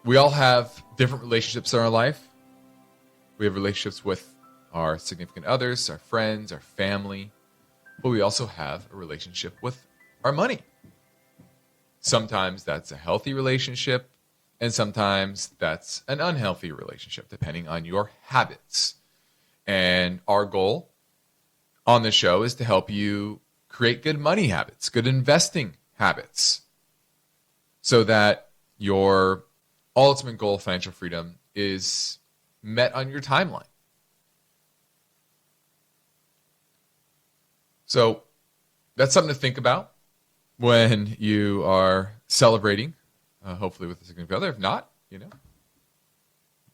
We all have different relationships in our life. We have relationships with our significant others, our friends, our family, but we also have a relationship with our money. Sometimes that's a healthy relationship, and sometimes that's an unhealthy relationship, depending on your habits. And our goal on the show is to help you create good money habits, good investing habits, so that your ultimate goal of financial freedom is met on your timeline. So that's something to think about when you are celebrating, hopefully with a significant other. If not, it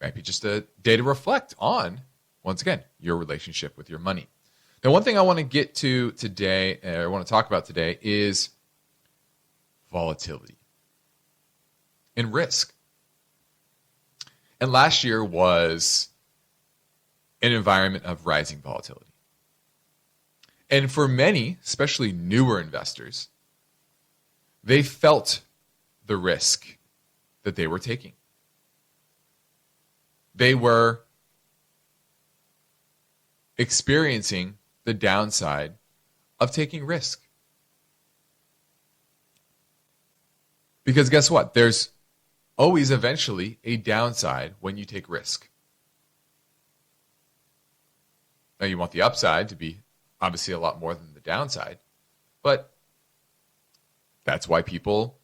might be just a day to reflect on, once again, your relationship with your money. Now, one thing I want to get to today, or I want to talk about today, is volatility and risk. And last year was an environment of rising volatility. And for many, especially newer investors, they felt the risk that they were taking. They were experiencing the downside of taking risk. Because guess what? There's always eventually a downside when you take risk. Now, you want the upside to be obviously a lot more than the downside, but that's why people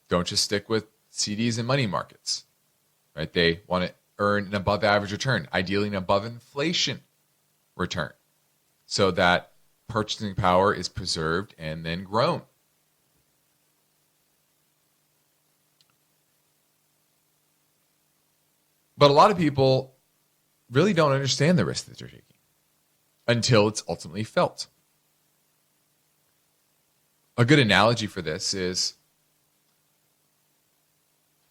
don't just stick with CDs and money markets, right? They want to earn an above average return, ideally an above inflation return, so that purchasing power is preserved and then grown. But a lot of people really don't understand the risk that they're taking until it's ultimately felt. A good analogy for this is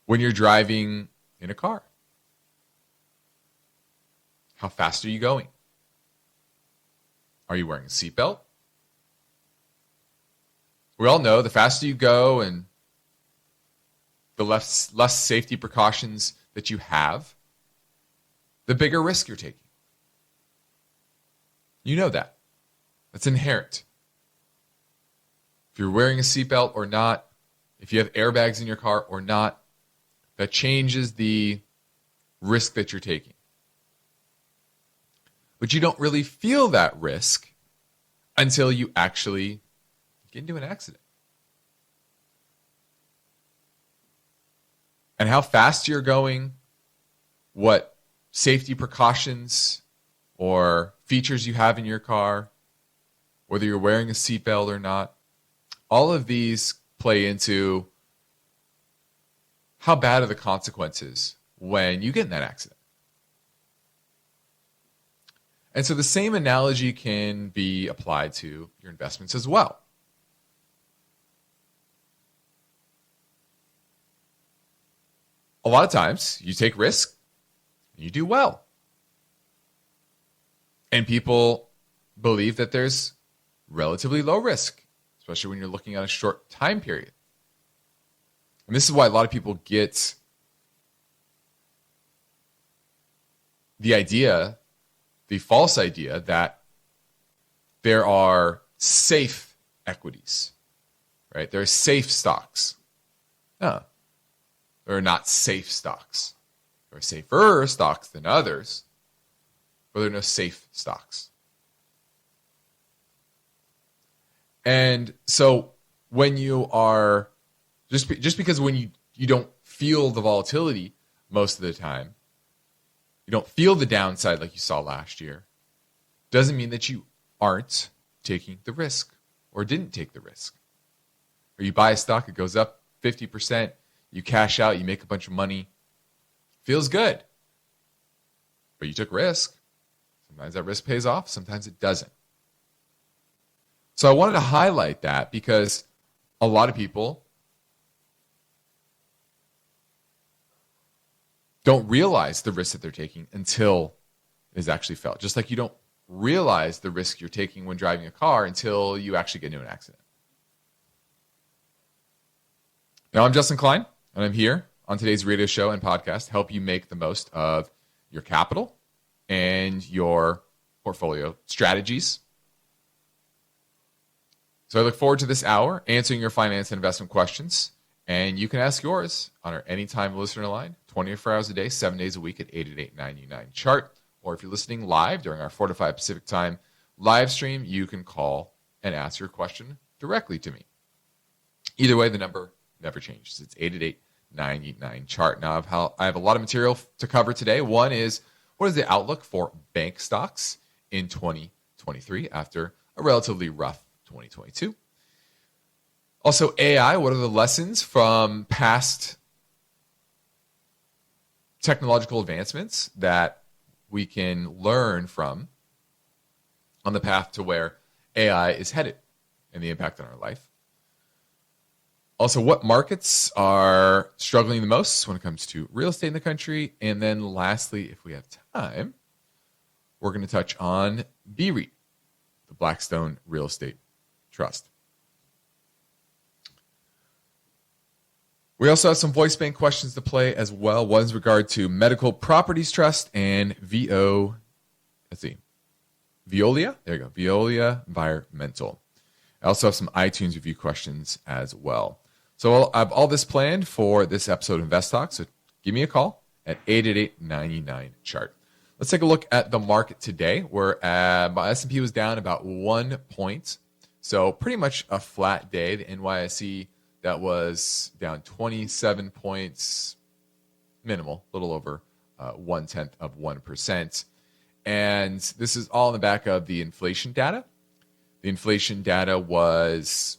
when you're driving in a car. How fast are you going? Are you wearing a seatbelt? We all know the faster you go and the less safety precautions that you have, the bigger risk you're taking. You know that. That's inherent. If you're wearing a seatbelt or not, if you have airbags in your car or not, that changes the risk that you're taking. But you don't really feel that risk until you actually get into an accident. And how fast you're going, what safety precautions or features you have in your car, whether you're wearing a seatbelt or not, all of these play into how bad are the consequences when you get in that accident. And so the same analogy can be applied to your investments as well. A lot of times you take risk and you do well. And people believe that there's relatively low risk, especially when you're looking at a short time period. And this is why a lot of people get the false idea that there are safe equities, right? There are safe stocks. No, there are not safe stocks. There are safer stocks than others, but there are no safe stocks. And so when you are, just because when you don't feel the volatility most of the time, you don't feel the downside like you saw last year, doesn't mean that you aren't taking the risk or didn't take the risk. Or you buy a stock, it goes up 50%, you cash out, you make a bunch of money, feels good. But you took risk. Sometimes that risk pays off, sometimes it doesn't. So I wanted to highlight that because a lot of people don't realize the risk that they're taking until it is actually felt. Just like you don't realize the risk you're taking when driving a car until you actually get into an accident. Now, I'm Justin Klein, and I'm here on today's radio show and podcast help you make the most of your capital and your portfolio strategies. So I look forward to this hour answering your finance and investment questions. And you can ask yours on our anytime listener line, 24 hours a day, 7 days a week at 888-99-CHART. Or if you're listening live during our 4 to 5 Pacific time live stream, you can call and ask your question directly to me. Either way, the number never changes. It's 888-99-CHART. Now, I have a lot of material to cover today. One is, what is the outlook for bank stocks in 2023 after a relatively rough 2022? Also, AI, what are the lessons from past technological advancements that we can learn from on the path to where AI is headed and the impact on our life? Also, what markets are struggling the most when it comes to real estate in the country? And then lastly, if we have time, we're going to touch on BREIT, the Blackstone Real Estate Trust. We also have some voice bank questions to play as well. One's regard to Medical Properties Trust and Veolia. There you go. Veolia Environmental. I also have some iTunes review questions as well. So I have all this planned for this episode of InvestTalk. So give me a call at 888-99-CHART. Let's take a look at the market today. My S&P was down about 1 point. So pretty much a flat day. The NYSE, that was down 27 points, minimal, a little over 0.1%. And this is all in the back of the inflation data. The inflation data was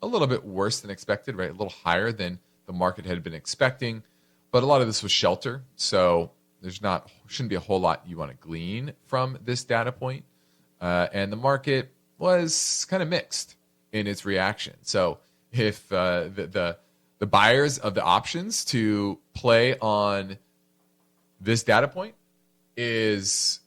a little bit worse than expected, right? A little higher than the market had been expecting. But a lot of this was shelter. So shouldn't be a whole lot you want to glean from this data point. And the market was kind of mixed in its reaction. So if the buyers of the options to play on this data point is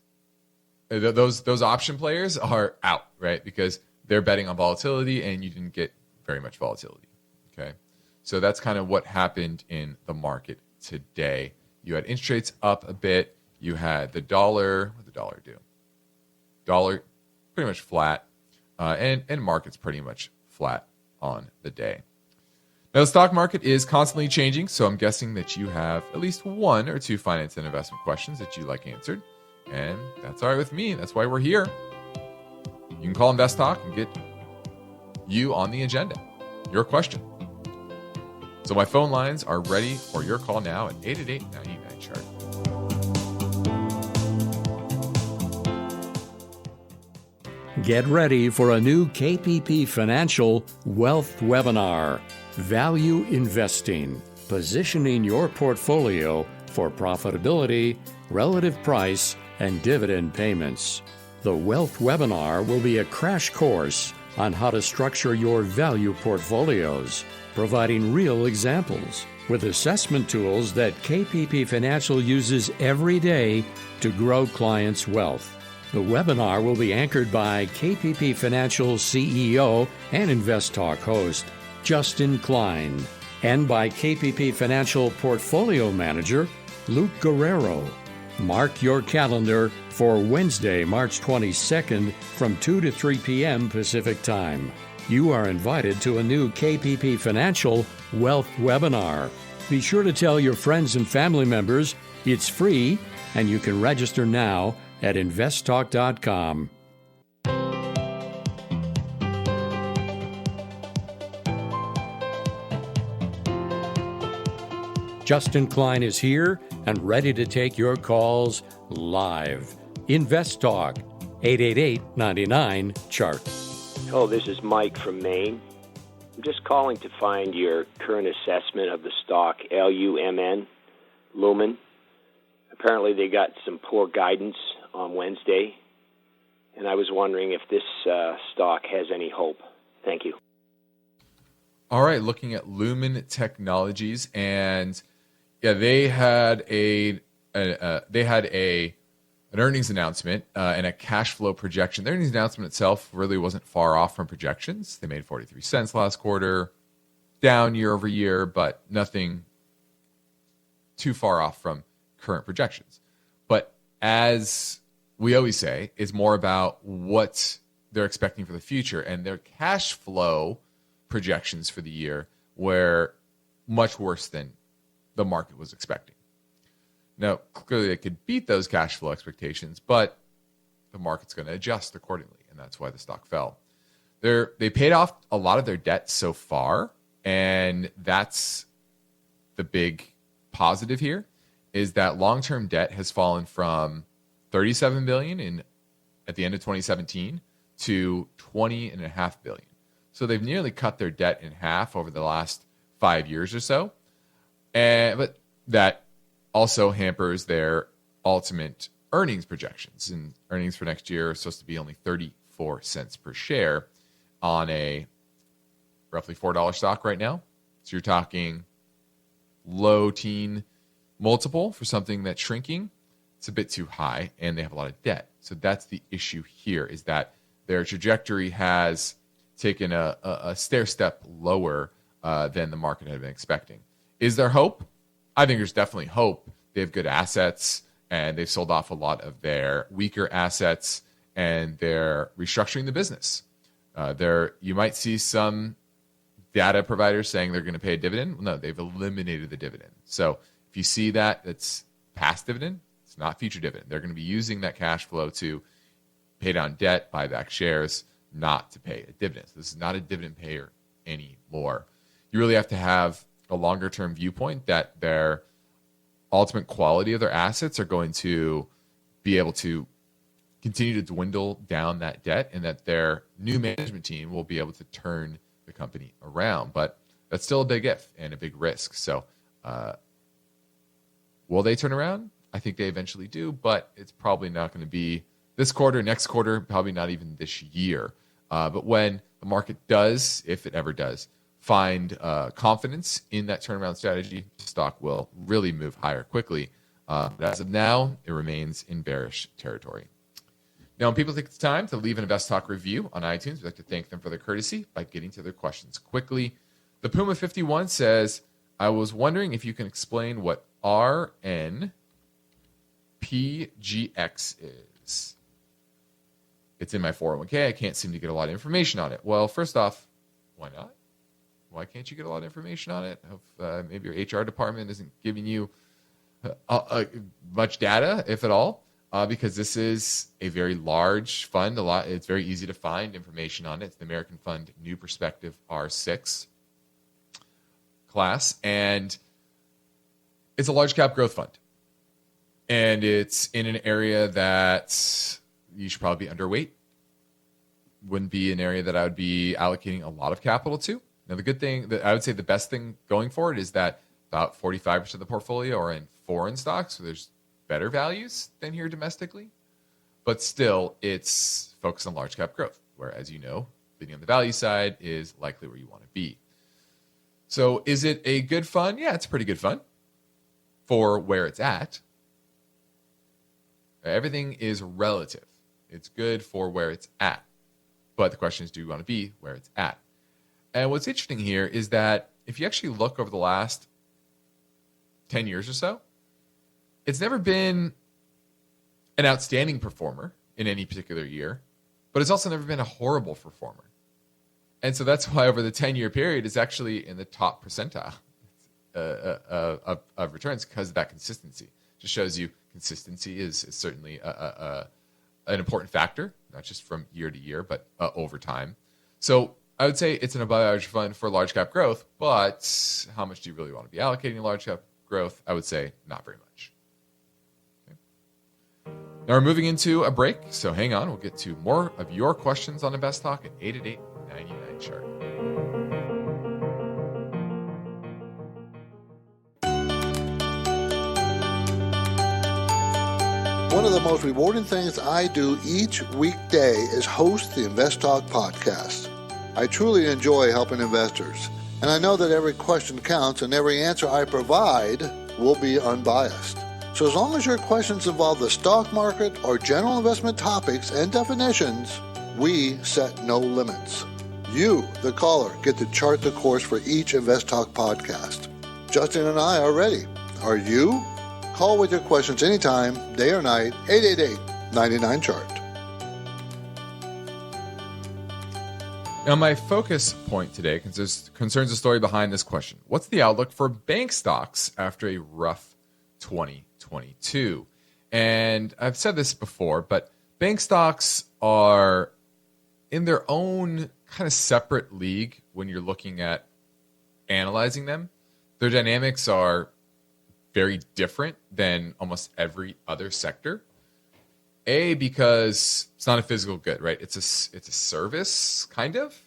those option players are out, right? Because they're betting on volatility and you didn't get very much volatility, okay? So that's kind of what happened in the market today. You had interest rates up a bit. You had the dollar. What did the dollar do? Dollar pretty much flat, and market's pretty much flat on the day. Now, the stock market is constantly changing, so I'm guessing that you have at least one or two finance and investment questions that you like answered, and that's all right with me. That's why we're here. You can call InvestTalk and get you on the agenda, your question. So my phone lines are ready for your call now at 888-99-CHART. Get ready for a new KPP Financial Wealth Webinar, Value Investing, Positioning Your Portfolio for Profitability, Relative Price, and Dividend Payments. The Wealth Webinar will be a crash course on how to structure your value portfolios, providing real examples with assessment tools that KPP Financial uses every day to grow clients' wealth. The webinar will be anchored by KPP Financial CEO and InvestTalk host Justin Klein, and by KPP Financial Portfolio Manager Luke Guerrero. Mark your calendar for Wednesday, March 22nd from 2 to 3 p.m. Pacific Time. You are invited to a new KPP Financial Wealth Webinar. Be sure to tell your friends and family members it's free, and you can register now at investtalk.com. Justin Klein is here and ready to take your calls live. InvestTalk, 888-99-CHART. Hello, this is Mike from Maine. I'm just calling to find your current assessment of the stock LUMN, Lumen. Apparently they got some poor guidance on Wednesday, and I was wondering if this stock has any hope. Thank you. All right, looking at Lumen Technologies, and yeah, they had an earnings announcement and a cash flow projection. The earnings announcement itself really wasn't far off from projections. They made 43 cents last quarter, down year over year, but nothing too far off from current projections. But as we always say, it's more about what they're expecting for the future, and their cash flow projections for the year were much worse than the market was expecting. Now, clearly they could beat those cash flow expectations, but the market's going to adjust accordingly, and that's why the stock fell. They paid off a lot of their debt so far, and that's the big positive here, is that long-term debt has fallen from $37 billion at the end of 2017 to $20.5 billion. So they've nearly cut their debt in half over the last 5 years or so. But that also hampers their ultimate earnings projections. And earnings for next year are supposed to be only 34 cents per share on a roughly $4 stock right now. So you're talking low teen multiple for something that's shrinking. It's a bit too high, and they have a lot of debt. So that's the issue here, is that their trajectory has taken a stair step lower than the market had been expecting. Is there hope? I think there's definitely hope. They have good assets, and they've sold off a lot of their weaker assets, and they're restructuring the business. You might see some data providers saying they're going to pay a dividend. Well, no, they've eliminated the dividend. So if you see that, it's past dividend. It's not future dividend. They're going to be using that cash flow to pay down debt, buy back shares, not to pay a dividend. So this is not a dividend payer anymore. You really have to have a longer term viewpoint that their ultimate quality of their assets are going to be able to continue to dwindle down that debt, and that their new management team will be able to turn the company around. But that's still a big if and a big risk. So will they turn around? I think they eventually do, but it's probably not going to be this quarter, next quarter, probably not even this year. But when the market does, if it ever does, find confidence in that turnaround strategy, the stock will really move higher quickly. But as of now, it remains in bearish territory. Now, when people take the time to leave an InvestTalk review on iTunes, we'd like to thank them for their courtesy by getting to their questions quickly. The Puma 51 says, I was wondering if you can explain what RNPGX is. It's in my 401k. I can't seem to get a lot of information on it. Well, first off, why not? Why can't you get a lot of information on it? Maybe your HR department isn't giving you much data, if at all, because this is a very large fund. It's very easy to find information on it. It's the American Fund New Perspective R6 class, and it's a large cap growth fund. And it's in an area that you should probably be underweight. Wouldn't be an area that I would be allocating a lot of capital to. Now, the good thing, that I would say the best thing going forward is that about 45% of the portfolio are in foreign stocks, so there's better values than here domestically. But still, it's focused on large cap growth, where, as you know, being on the value side is likely where you want to be. So is it a good fund? Yeah, it's a pretty good fund for where it's at. Everything is relative. It's good for where it's at. But the question is, do you want to be where it's at? And what's interesting here is that if you actually look over the last 10 years or so, it's never been an outstanding performer in any particular year, but it's also never been a horrible performer. And so that's why over the 10-year period, it's actually in the top percentile of returns because of that consistency. Just shows you consistency is certainly an important factor, not just from year to year, but over time. So I would say it's an above average fund for large cap growth, but how much do you really want to be allocating in large cap growth? I would say not very much. Okay. Now we're moving into a break, so hang on. We'll get to more of your questions on InvestTalk at 888-99-CHART. One of the most rewarding things I do each weekday is host the InvestTalk podcast. I truly enjoy helping investors, and I know that every question counts and every answer I provide will be unbiased. So as long as your questions involve the stock market or general investment topics and definitions, we set no limits. You, the caller, get to chart the course for each InvestTalk podcast. Justin and I are ready. Are you? Call with your questions anytime, day or night, 888-99-CHART. Now, my focus point today concerns the story behind this question. What's the outlook for bank stocks after a rough 2022? And I've said this before, but bank stocks are in their own kind of separate league when you're looking at analyzing them. Their dynamics are very different than almost every other sector. Because it's not a physical good, right? It's a service, kind of.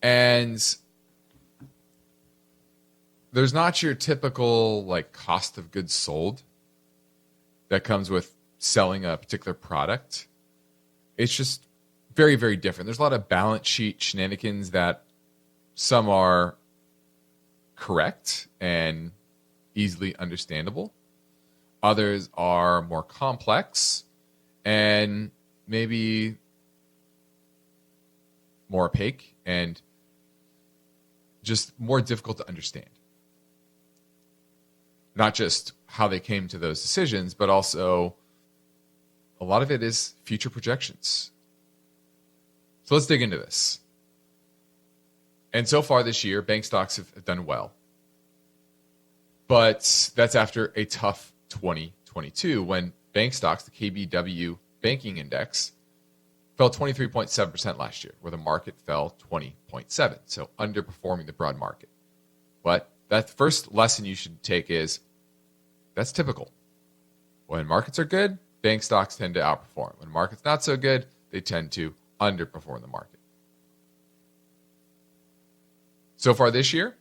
And there's not your typical like cost of goods sold that comes with selling a particular product. It's just very, very different. There's a lot of balance sheet shenanigans that some are correct and easily understandable. Others are more complex and maybe more opaque and just more difficult to understand. Not just how they came to those decisions, but also a lot of it is future projections. So let's dig into this. And so far this year, bank stocks have done well. But that's after a tough 2022 when bank stocks, the KBW banking index, fell 23.7% last year, where the market fell 20.7%, so underperforming the broad market. But that first lesson you should take is that's typical. When markets are good, bank stocks tend to outperform. When markets not so good, they tend to underperform the market. So far this year,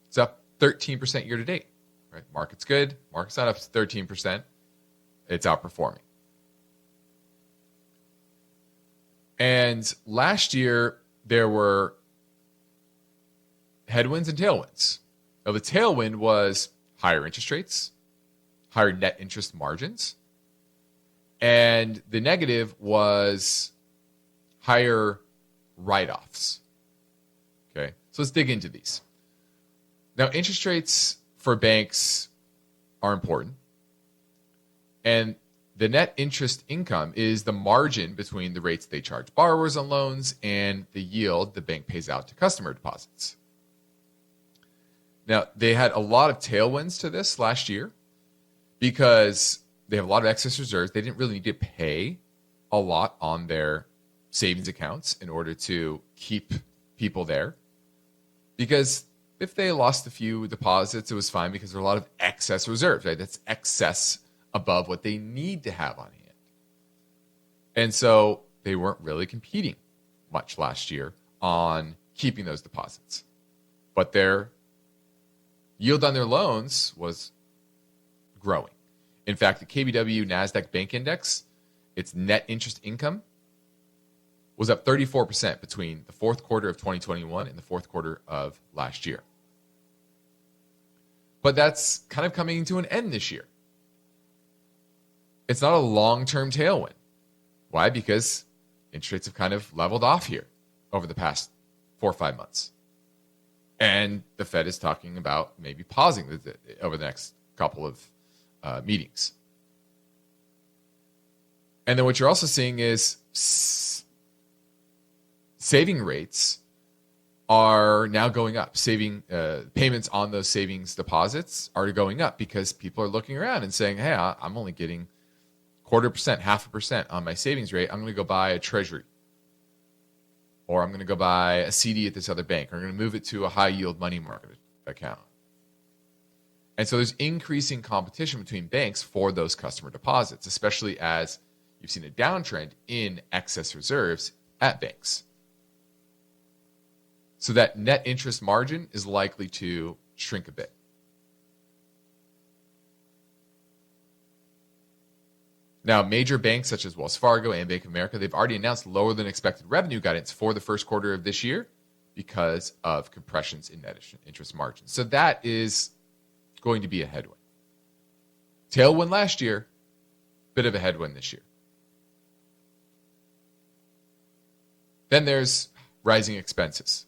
it's up 13% year to date. Right? Market's good. Market's not up 13%. It's outperforming. And last year, there were headwinds and tailwinds. Now, the tailwind was higher interest rates, higher net interest margins, and the negative was higher write-offs. Okay, so let's dig into these. Now, interest rates for banks are important. And the net interest income is the margin between the rates they charge borrowers on loans and the yield the bank pays out to customer deposits. Now, they had a lot of tailwinds to this last year because they have a lot of excess reserves. They didn't really need to pay a lot on their savings accounts in order to keep people there. Because if they lost a few deposits, it was fine because there are a lot of excess reserves, right? That's excess above what they need to have on hand. And so they weren't really competing much last year on keeping those deposits. But their yield on their loans was growing. In fact, the KBW NASDAQ Bank Index, its net interest income was up 34% between the fourth quarter of 2021 and the fourth quarter of last year. But that's kind of coming to an end this year. It's not a long-term tailwind. Why? Because interest rates have kind of leveled off here over the past 4 or 5 months. And the Fed is talking about maybe pausing over the next couple of meetings. And then what you're also seeing is saving rates are now going up. Payments on those savings deposits are going up because people are looking around and saying, hey, I'm only getting 0.25%, 0.5% on my savings rate. I'm going to go buy a treasury. Or I'm going to go buy a CD at this other bank. Or I'm going to move it to a high yield money market account. And so there's increasing competition between banks for those customer deposits, especially as you've seen a downtrend in excess reserves at banks. So that net interest margin is likely to shrink a bit. Now, major banks such as Wells Fargo and Bank of America, they've already announced lower than expected revenue guidance for the first quarter of this year because of compressions in net interest margins. So that is going to be a headwind. Tailwind last year, bit of a headwind this year. Then there's rising expenses.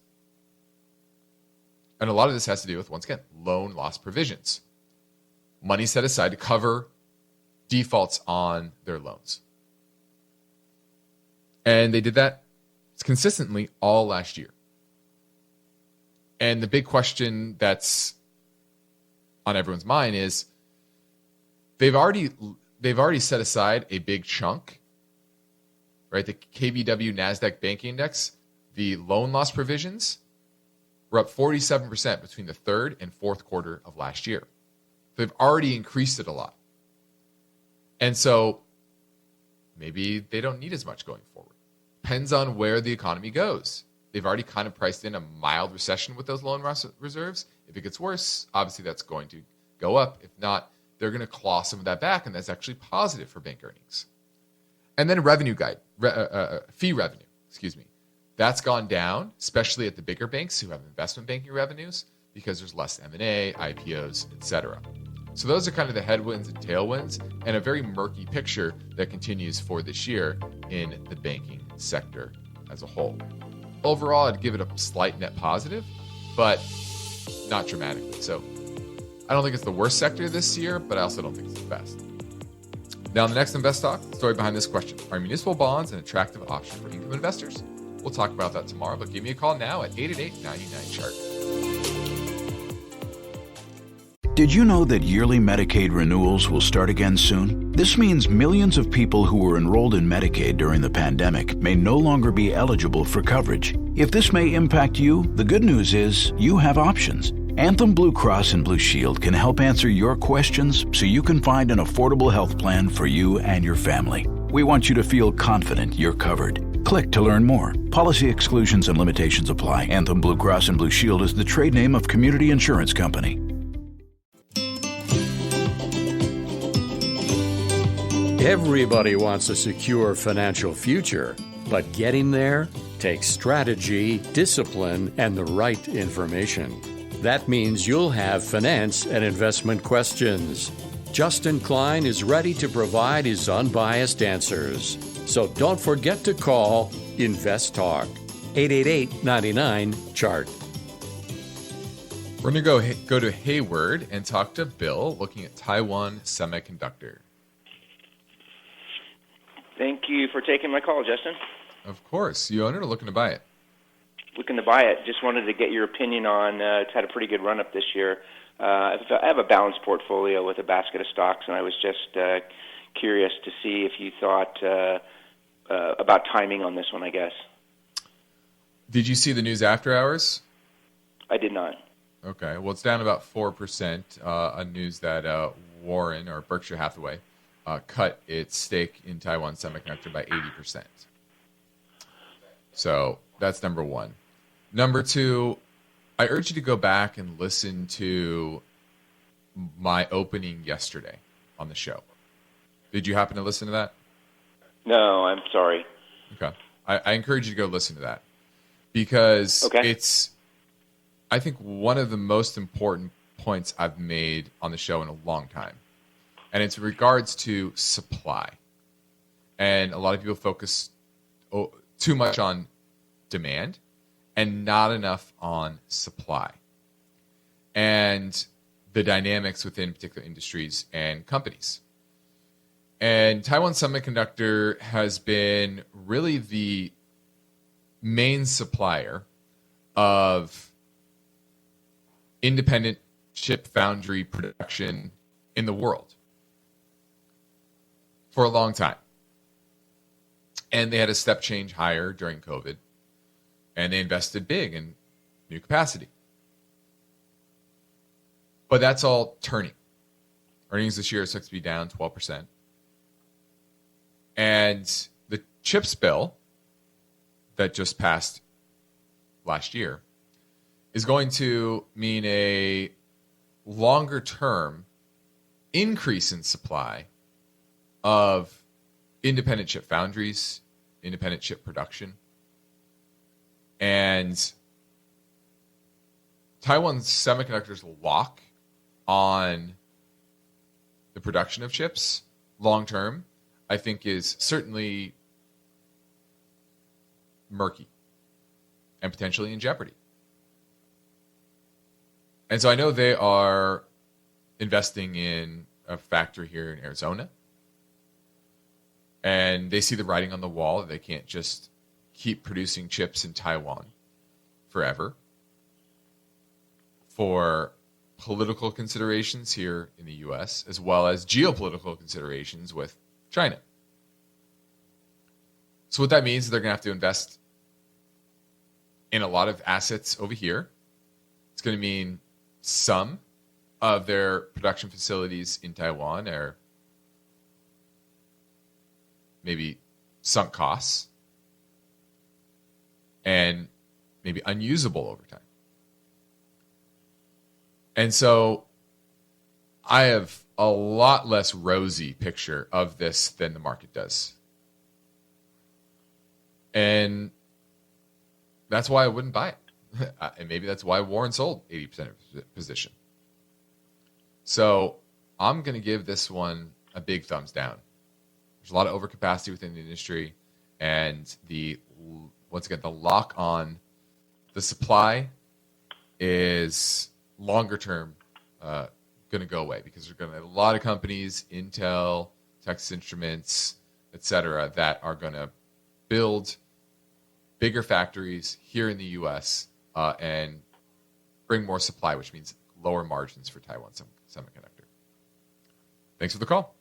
And a lot of this has to do with, once again, loan loss provisions. money set aside to cover defaults on their loans. And they did that consistently all last year. And the big question that's on everyone's mind is they've already set aside a big chunk, right? The KBW NASDAQ Banking Index, the loan loss provisions were up 47% between the third and fourth quarter of last year. They've already increased it a lot. And so maybe they don't need as much going forward. Depends on where the economy goes. They've already kind of priced in a mild recession with those loan reserves. If it gets worse, obviously that's going to go up. If not, they're going to claw some of that back, and that's actually positive for bank earnings. And then fee revenue, that's gone down, especially at the bigger banks who have investment banking revenues because there's less M&A, IPOs, etc. So those are kind of the headwinds and tailwinds, and a very murky picture that continues for this year in the banking sector as a whole. Overall, I'd give it a slight net positive, but not dramatically. So I don't think it's the worst sector this year, but I also don't think it's the best. Now, in the next Invest Talk, the story behind this question: are municipal bonds an attractive option for income investors? We'll talk about that tomorrow, but give me a call now at 888-99-CHART. Did you know that yearly Medicaid renewals will start again soon? This means millions of people who were enrolled in Medicaid during the pandemic may no longer be eligible for coverage. If this may impact you, the good news is you have options. Anthem Blue Cross and Blue Shield can help answer your questions so you can find an affordable health plan for you and your family. We want you to feel confident you're covered. Click to learn more. Policy exclusions and limitations apply. Anthem Blue Cross and Blue Shield is the trade name of Community Insurance Company. Everybody wants a secure financial future, but getting there takes strategy, discipline, and the right information. That means you'll have finance and investment questions. Justin Klein is ready to provide his unbiased answers. So don't forget to call InvestTalk, 888-99-CHART. We're going to go to Hayward and talk to Bill looking at Taiwan Semiconductor. Thank you for taking my call, Justin. Of course. You own it or looking to buy it? Looking to buy it. Just wanted to get your opinion on it's had a pretty good run-up this year. I have a balanced portfolio with a basket of stocks, and I was just curious to see if you thought about timing on this one, I guess. Did you see the news after hours? I did not. Okay. Well, it's down about 4% on news that Warren or Berkshire Hathaway cut its stake in Taiwan Semiconductor by 80%. So that's number one. Number two, I urge you to go back and listen to my opening yesterday on the show. Did you happen to listen to that? No, I'm sorry. Okay. I encourage you to go listen to that because it's, I think, one of the most important points I've made on the show in a long time. And it's in regards to supply. And a lot of people focus too much on demand and not enough on supply and the dynamics within particular industries and companies. And Taiwan Semiconductor has been really the main supplier of independent chip foundry production in the world for a long time. And they had a step change higher during COVID, and they invested big in new capacity. But that's all turning. Earnings this year are expected to be down 12%. And the CHIPS bill that just passed last year is going to mean a longer-term increase in supply of independent chip foundries, independent chip production. And Taiwan Semiconductor's lock on the production of chips long-term, I think, is certainly murky and potentially in jeopardy. And so I know they are investing in a factory here in Arizona. And they see the writing on the wall that they can't just keep producing chips in Taiwan forever for political considerations here in the U.S., as well as geopolitical considerations with China. So what that means is they're going to have to invest in a lot of assets over here. It's going to mean some of their production facilities in Taiwan are maybe sunk costs and maybe unusable over time. And so I have a lot less rosy picture of this than the market does. And that's why I wouldn't buy it. And maybe that's why Warren sold 80% of his position. So I'm going to give this one a big thumbs down. There's a lot of overcapacity within the industry, and once again, the lock on the supply is longer term going to go away, because there's going to be a lot of companies, Intel, Texas Instruments, etc., that are going to build bigger factories here in the U.S. And bring more supply, which means lower margins for Taiwan Semiconductor. Thanks for the call.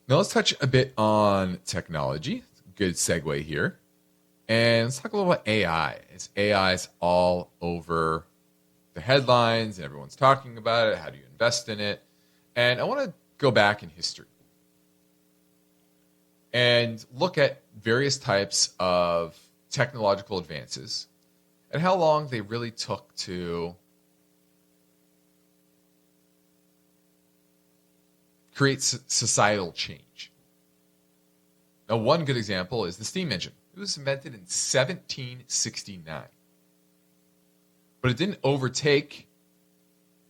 Now let's touch a bit on technology. Good segue here. And let's talk a little about AI. AI is all over the headlines, and everyone's talking about it. How do you invest in it? And I want to go back in history and look at various types of technological advances and how long they really took to create societal change. Now, one good example is the steam engine. It was invented in 1769. But it didn't overtake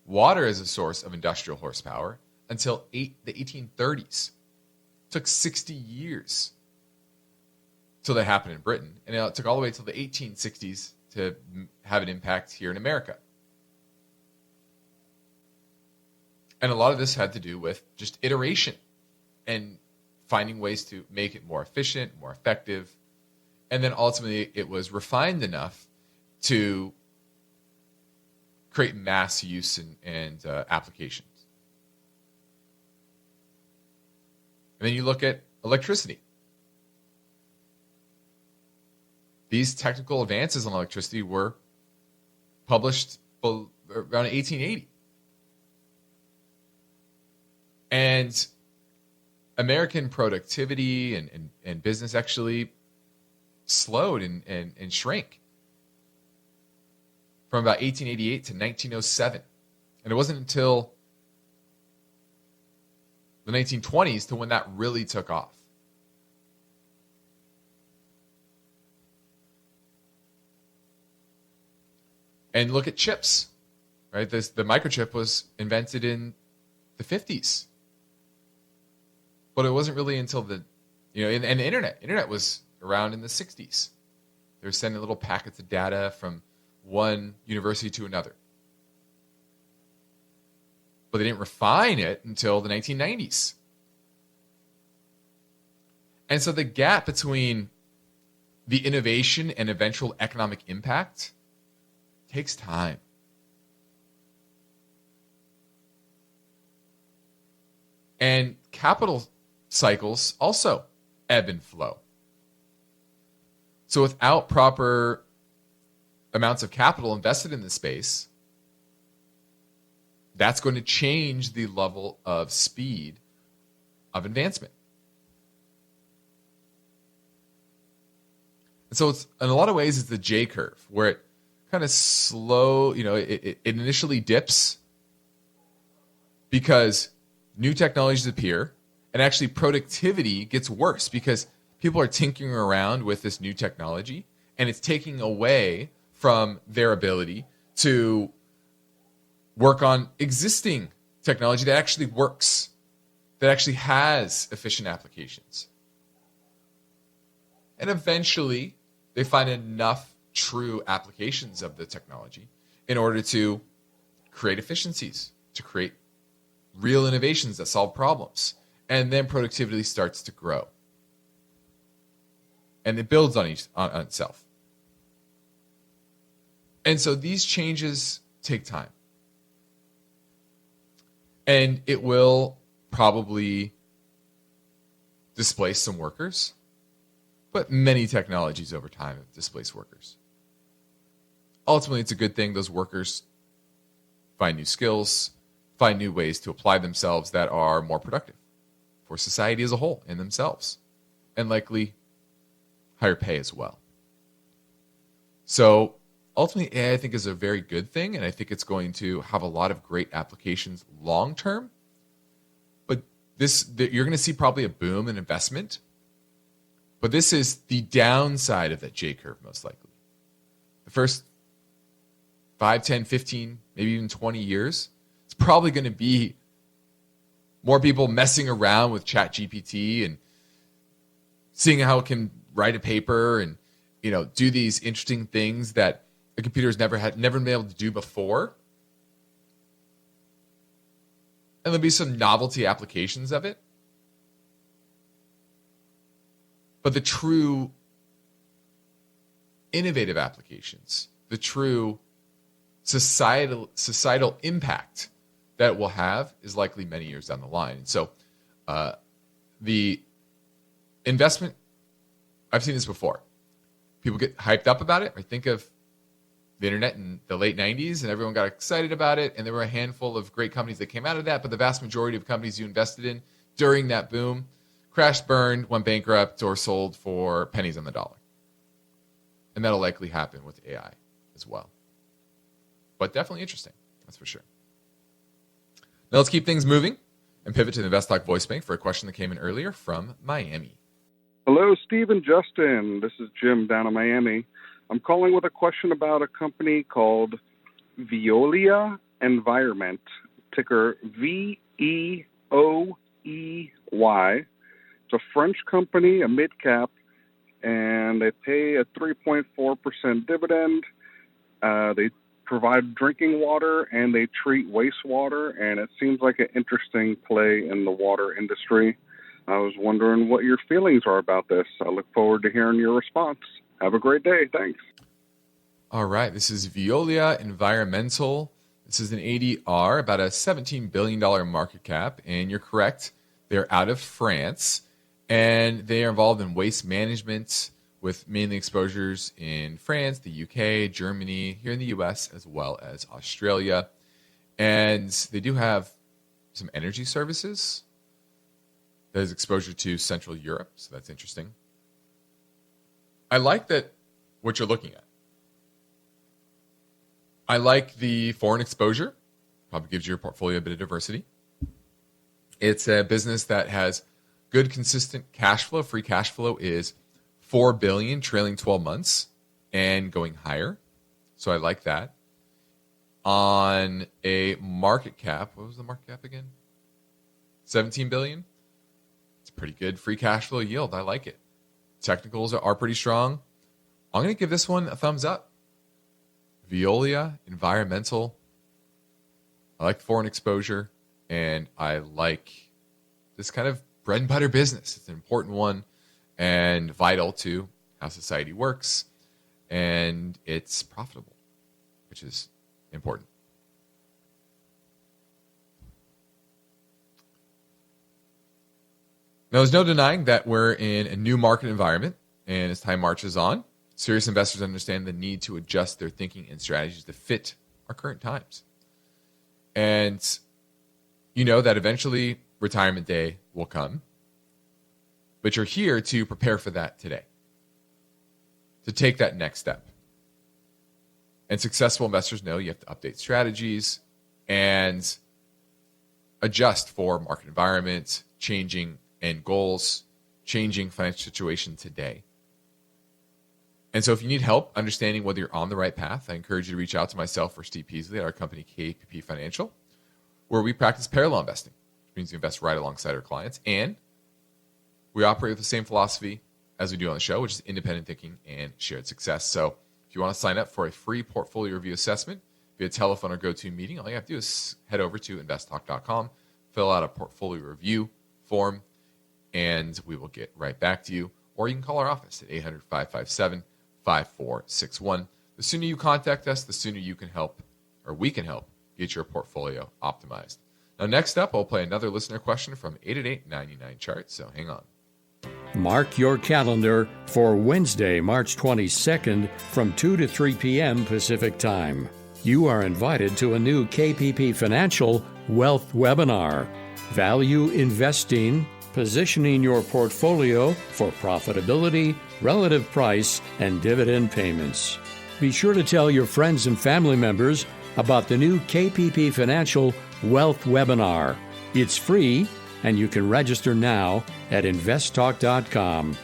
water as a source of industrial horsepower until the 1830s. It took 60 years till that happened in Britain. And it took all the way till the 1860s to have an impact here in America. And a lot of this had to do with just iteration and finding ways to make it more efficient, more effective. And then ultimately it was refined enough to create mass use and applications. And then you look at electricity. These technical advances on electricity were published around 1880. And American productivity and business actually slowed and shrank from about 1888 to 1907. And it wasn't until the 1920s to when that really took off. And look at chips, right? The microchip was invented in the 50s. But it wasn't really until and the internet was around in the 60s. They were sending little packets of data from one university to another. But they didn't refine it until the 1990s. And so the gap between the innovation and eventual economic impact takes time. And capital cycles also ebb and flow. So without proper amounts of capital invested in the space, that's going to change the level of speed of advancement. And so it's, in a lot of ways, it's the J curve, where it kind of slow, it initially dips because new technologies appear, and actually productivity gets worse because people are tinkering around with this new technology, and it's taking away from their ability to work on existing technology that actually works, that actually has efficient applications. And eventually, they find enough true applications of the technology in order to create efficiencies, to create real innovations that solve problems. And then productivity starts to grow. And it builds on itself. And so these changes take time. And it will probably displace some workers, but many technologies over time have displaced workers. Ultimately, it's a good thing. Those workers find new skills, find new ways to apply themselves that are more productive for society as a whole and themselves, and likely higher pay as well. So ultimately, AI, I think, is a very good thing, and I think it's going to have a lot of great applications long term. But you're going to see probably a boom in investment. But this is the downside of that J-curve, most likely. The first 5, 10, 15, maybe even 20 years, it's probably going to be more people messing around with ChatGPT and seeing how it can write a paper and, do these interesting things that a computer's never been able to do before. And there'll be some novelty applications of it. But the true innovative applications, the true societal impact that it will have is likely many years down the line. And so the investment, I've seen this before. People get hyped up about it. I think of the internet in the late 90s, and everyone got excited about it, and there were a handful of great companies that came out of that, but the vast majority of companies you invested in during that boom crashed, burned, went bankrupt, or sold for pennies on the dollar. And that'll likely happen with AI as well. But definitely interesting, that's for sure. Now let's keep things moving and pivot to the InvestTalk voice bank for a question that came in earlier from Miami. Hello, Steve and Justin. This is Jim down in Miami. I'm calling with a question about a company called Veolia Environment, ticker VEOEY. It's a French company, a mid-cap, and they pay a 3.4% dividend. They provide drinking water, and they treat wastewater, and it seems like an interesting play in the water industry. I was wondering what your feelings are about this. I look forward to hearing your response. Have a great day. Thanks. All right. This is Veolia Environmental. This is an ADR, about a $17 billion market cap. And you're correct. They're out of France. And they are involved in waste management with mainly exposures in France, the UK, Germany, here in the US, as well as Australia. And they do have some energy services. There's exposure to Central Europe, so that's interesting. I like that what you're looking at. I like the foreign exposure. Probably gives your portfolio a bit of diversity. It's a business that has good, consistent cash flow. Free cash flow is $4 billion trailing 12 months and going higher. So I like that. On a market cap, what was the market cap again? $17 billion. It's pretty good free cash flow yield. I like it. Technicals are pretty strong. I'm going to give this one a thumbs up. Veolia Environmental. I like foreign exposure, and I like this kind of bread and butter business. It's an important one and vital to how society works, and it's profitable, which is important. Now, there's no denying that we're in a new market environment, and as time marches on, serious investors understand the need to adjust their thinking and strategies to fit our current times. And you know that eventually retirement day will come, but you're here to prepare for that today, to take that next step. And successful investors know you have to update strategies and adjust for market environment, changing end goals, changing financial situation today. And so if you need help understanding whether you're on the right path, I encourage you to reach out to myself or Steve Peasley at our company KPP Financial, where we practice parallel investing, which means we invest right alongside our clients. And we operate with the same philosophy as we do on the show, which is independent thinking and shared success. So if you want to sign up for a free portfolio review assessment, via telephone or GoToMeeting, all you have to do is head over to investtalk.com, fill out a portfolio review form, and we will get right back to you. Or you can call our office at 800-557-5461. The sooner you contact us, the sooner you can help, or we can help, get your portfolio optimized. Now, next up, I'll play another listener question from 888-99-CHART, so hang on. Mark your calendar for Wednesday, March 22nd from 2 to 3 p.m. Pacific Time. You are invited to a new KPP Financial Wealth Webinar, Value Investing, Positioning Your Portfolio for Profitability, Relative Price, and Dividend Payments. Be sure to tell your friends and family members about the new KPP Financial Wealth Webinar. It's free, and you can register now at investtalk.com.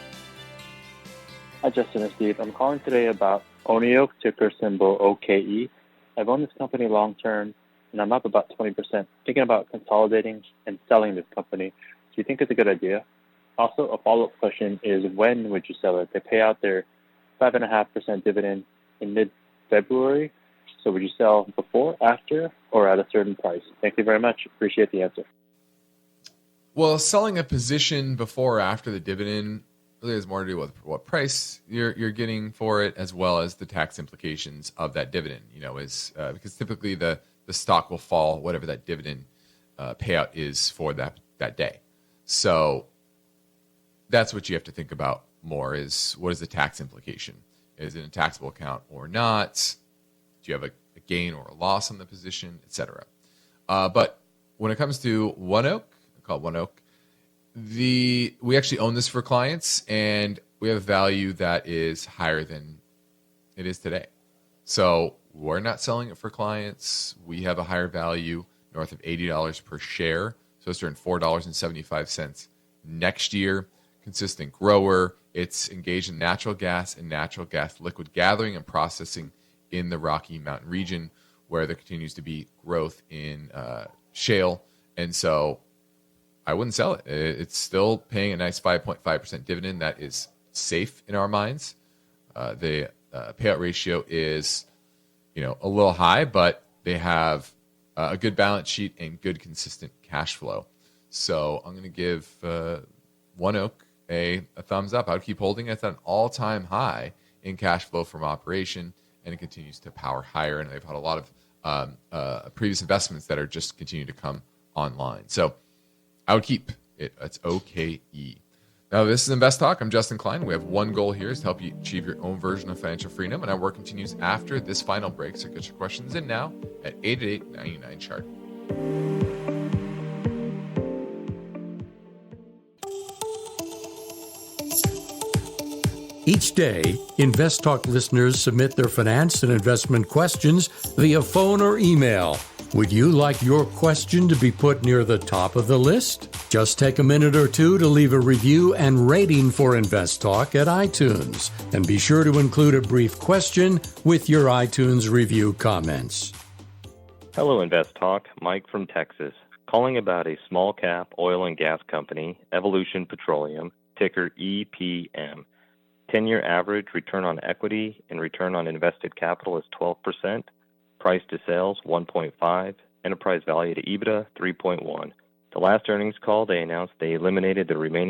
Hi, Justin and Steve. I'm calling today about ONEOK, ticker symbol OKE. I've owned this company long term, and I'm up about 20%, thinking about consolidating and selling this company. Do you think it's a good idea? Also, a follow-up question is, when would you sell it? They pay out their 5.5% dividend in mid-February. So would you sell before, after, or at a certain price? Thank you very much. Appreciate the answer. Well, selling a position before or after the dividend really has more to do with what price you're getting for it, as well as the tax implications of that dividend. Because typically the stock will fall whatever that dividend payout is for that day. So that's what you have to think about more, is what is the tax implication? Is it in a taxable account or not? Do you have a gain or a loss on the position, etc.? But when it comes to ONEOK, called ONEOK, we actually own this for clients, and we have a value that is higher than it is today. So we're not selling it for clients. We have a higher value, north of $80 per share. So it's earned $4.75 next year. Consistent grower. It's engaged in natural gas and natural gas liquid gathering and processing in the Rocky Mountain region, where there continues to be growth in shale. And so I wouldn't sell it. It's still paying a nice 5.5% dividend that is safe in our minds. The payout ratio is, a little high, but they have a good balance sheet and good consistent cash flow. So I'm going to give ONEOK a thumbs up. I would keep holding it. It's at an all-time high in cash flow from operation, and it continues to power higher. And they've had a lot of previous investments that are just continuing to come online. So I would keep it. It's OKE. Now, this is InvestTalk. I'm Justin Klein. We have one goal here, is to help you achieve your own version of financial freedom, and our work continues after this final break. So get your questions in now at 888-99-CHART. Each day, InvestTalk listeners submit their finance and investment questions via phone or email. Would you like your question to be put near the top of the list? Just take a minute or two to leave a review and rating for InvestTalk at iTunes. And be sure to include a brief question with your iTunes review comments. Hello, InvestTalk. Mike from Texas. Calling about a small cap oil and gas company, Evolution Petroleum, ticker EPM. 10-year average return on equity and return on invested capital is 12%. Price to sales 1.5. Enterprise value to EBITDA 3.1. The last earnings call, they announced they eliminated the remaining